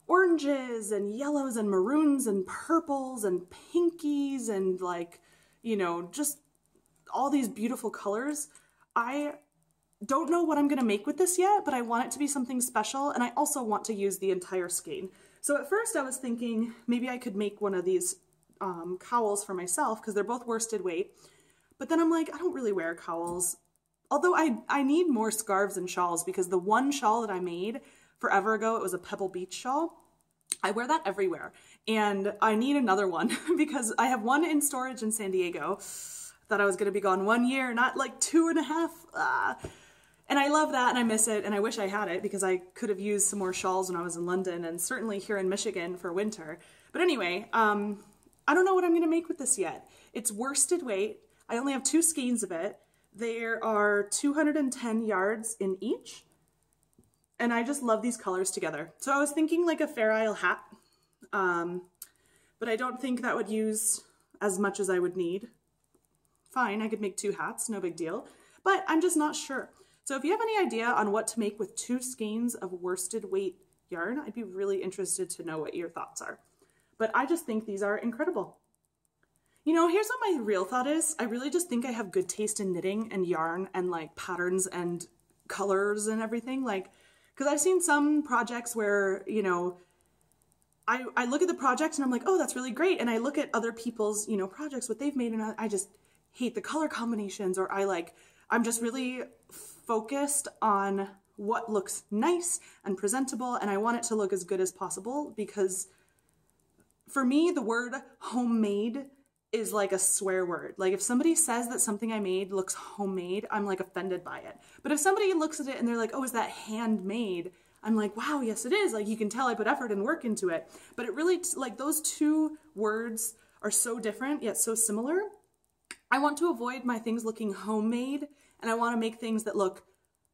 oranges and yellows and maroons and purples and pinkies and, like, you know, just all these beautiful colors. I don't know what I'm gonna make with this yet, but I want it to be something special, and I also want to use the entire skein. So at first I was thinking maybe I could make one of these cowls for myself because they're both worsted weight, but then I'm like, I don't really wear cowls, although I need more scarves and shawls, because the one shawl that I made forever ago, it was a Pebble Beach shawl. I wear that everywhere, and I need another one because I have one in storage in San Diego. Thought I was going to be gone 1 year, not like 2.5. And I love that, and I miss it, and I wish I had it because I could have used some more shawls when I was in London, and certainly here in Michigan for winter. But anyway, I don't know what I'm going to make with this yet. It's worsted weight. I only have 2 skeins of it. There are 210 yards in each. And I just love these colors together. So I was thinking like a Fair Isle hat. But I don't think that would use as much as I would need. Fine, I could make 2 hats, no big deal. But I'm just not sure. So if you have any idea on what to make with 2 skeins of worsted weight yarn, I'd be really interested to know what your thoughts are. But I just think these are incredible. You know, here's what my real thought is. I really just think I have good taste in knitting and yarn and like patterns and colors and everything. Like, because I've seen some projects where, you know, I look at the project and I'm like, oh, that's really great. And I look at other people's, you know, projects, what they've made, and I just hate the color combinations, or I'm just really focused on what looks nice and presentable, and I want it to look as good as possible, because for me, the word homemade is like a swear word. Like, if somebody says that something I made looks homemade, I'm like offended by it. But if somebody looks at it and they're like, oh, is that handmade? I'm like, wow, yes it is. Like, you can tell I put effort and work into it. But it really, like, those two words are so different yet so similar. I want to avoid my things looking homemade, and I want to make things that look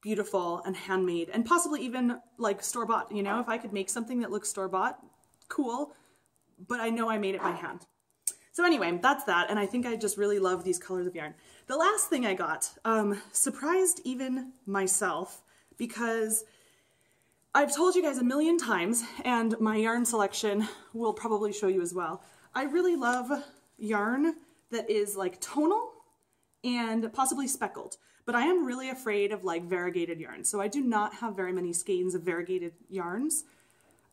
beautiful and handmade, and possibly even like store-bought. You know, if I could make something that looks store-bought, cool. But I know I made it by hand. So anyway, that's that, and I think I just really love these colors of yarn. The last thing I got surprised even myself, because I've told you guys a million times, and my yarn selection will probably show you as well. I really love yarn that is like tonal and possibly speckled, but I am really afraid of like variegated yarn. So I do not have very many skeins of variegated yarns.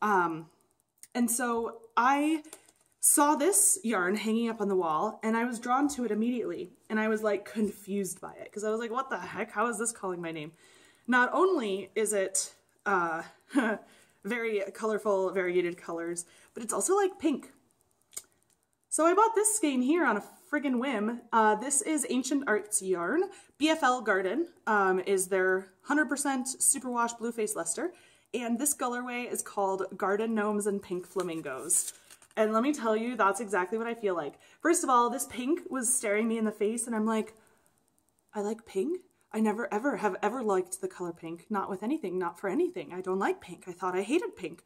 And so I saw this yarn hanging up on the wall, and I was drawn to it immediately, and I was like confused by it, because I was like, what the heck? How is this calling my name? Not only is it very colorful, variegated colors, but it's also like pink. So I bought this skein here on a friggin' whim. This is Ancient Arts yarn. BFL Garden is their 100% superwash Blueface Leicester. And this colorway is called Garden Gnomes and Pink Flamingos. And let me tell you, that's exactly what I feel like. First of all, this pink was staring me in the face and I'm like, I like pink? I never ever have ever liked the color pink. Not with anything, not for anything. I don't like pink. I thought I hated pink,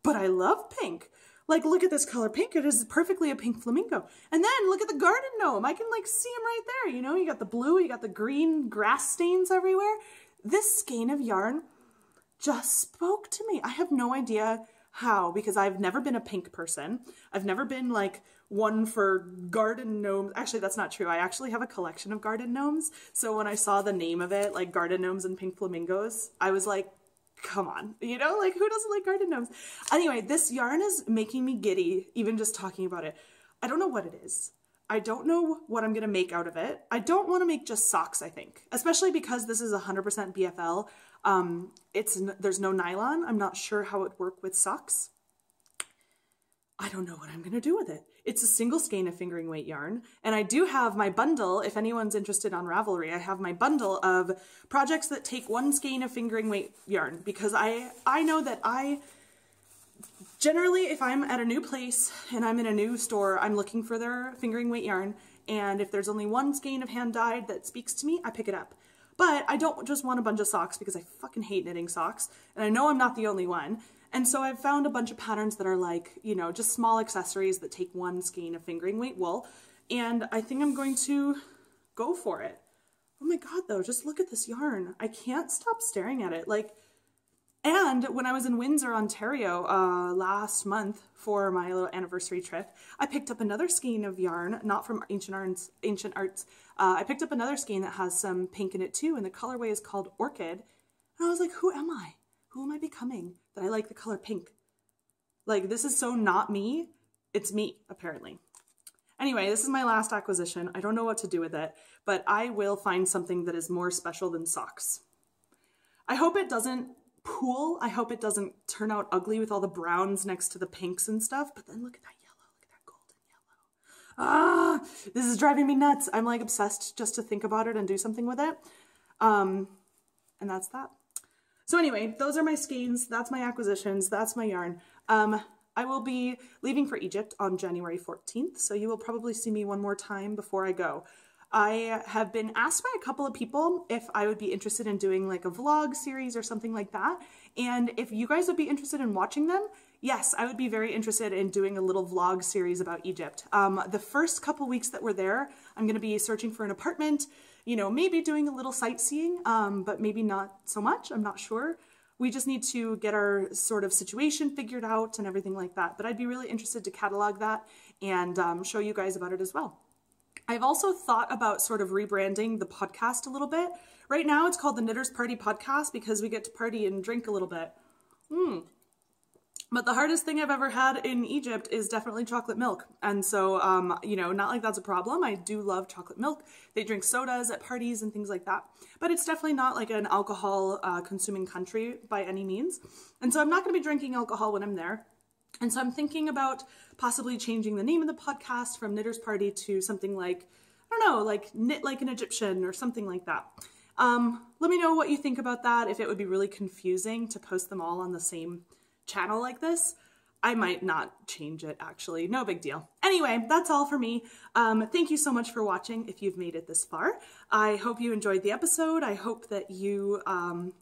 but I love pink. Like, look at this color pink. It is perfectly a pink flamingo. And then look at the garden gnome. I can like see him right there. You know, you got the blue, you got the green grass stains everywhere. This skein of yarn just spoke to me. I have no idea how, because I've never been a pink person. I've never been like one for garden gnomes. Actually, that's not true. I actually have a collection of garden gnomes. So when I saw the name of it, like Garden Gnomes and Pink Flamingos, I was like, come on, you know, like who doesn't like garden gnomes? Anyway, this yarn is making me giddy, even just talking about it. I don't know what it is. I don't know what I'm gonna make out of it. I don't wanna make just socks, I think, especially because this is 100% BFL. There's no nylon. I'm not sure how it works with socks. I don't know what I'm gonna do with it. It's a single skein of fingering weight yarn, and I do have my bundle. If anyone's interested on Ravelry, I have my bundle of projects that take one skein of fingering weight yarn, because I know that generally, if I'm at a new place and I'm in a new store, I'm looking for their fingering weight yarn, and if there's only one skein of hand dyed that speaks to me, I pick it up. But I don't just want a bunch of socks because I fucking hate knitting socks, and I know I'm not the only one. And so I've found a bunch of patterns that are like, you know, just small accessories that take one skein of fingering weight wool, and I think I'm going to go for it. Oh my god, though, just look at this yarn. I can't stop staring at it. Like, and when I was in Windsor, Ontario, last month for my little anniversary trip, I picked up another skein of yarn, not from Ancient Arts. I picked up another skein that has some pink in it too, and the colorway is called Orchid. And I was like, who am I? Who am I becoming that I like the color pink? Like, this is so not me. It's me, apparently. Anyway, this is my last acquisition. I don't know what to do with it, but I will find something that is more special than socks. I hope it doesn't pool. I hope it doesn't turn out ugly with all the browns next to the pinks and stuff, but then look at that yellow. Look at that golden yellow. Ah, this is driving me nuts. I'm like obsessed just to think about it and do something with it. And that's that. So anyway, those are my skeins, that's my acquisitions, that's my yarn. I will be leaving for Egypt on January 14th, so you will probably see me one more time before I go. I have been asked by a couple of people if I would be interested in doing like a vlog series or something like that, and if you guys would be interested in watching them, yes, I would be very interested in doing a little vlog series about Egypt. The first couple weeks that we're there, I'm going to be searching for an apartment, you know, maybe doing a little sightseeing, but maybe not so much. I'm not sure. We just need to get our sort of situation figured out and everything like that. But I'd be really interested to catalog that and show you guys about it as well. I've also thought about sort of rebranding the podcast a little bit. Right now it's called the Knitters Party Podcast because we get to party and drink a little bit. But the hardest thing I've ever had in Egypt is definitely chocolate milk. And so, you know, not like that's a problem. I do love chocolate milk. They drink sodas at parties and things like that. But it's definitely not like an alcohol consuming country by any means. And so I'm not going to be drinking alcohol when I'm there. And so I'm thinking about possibly changing the name of the podcast from Knitters Party to something like, I don't know, like Knit Like an Egyptian or something like that. Let me know what you think about that. If it would be really confusing to post them all on the same channel like this, I might not change it actually. No big deal. Anyway, that's all for me. Thank you so much for watching if you've made it this far. I hope you enjoyed the episode. I hope that you,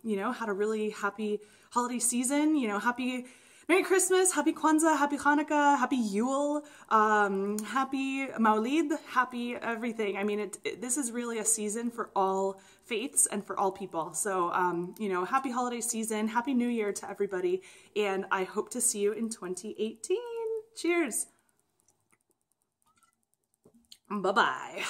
you know, had a really happy holiday season. You know, Merry Christmas, Happy Kwanzaa, Happy Hanukkah, Happy Yule, Happy Maulid, Happy everything. I mean, this is really a season for all faiths and for all people. So, you know, happy holiday season, Happy New Year to everybody, and I hope to see you in 2018. Cheers. Bye-bye.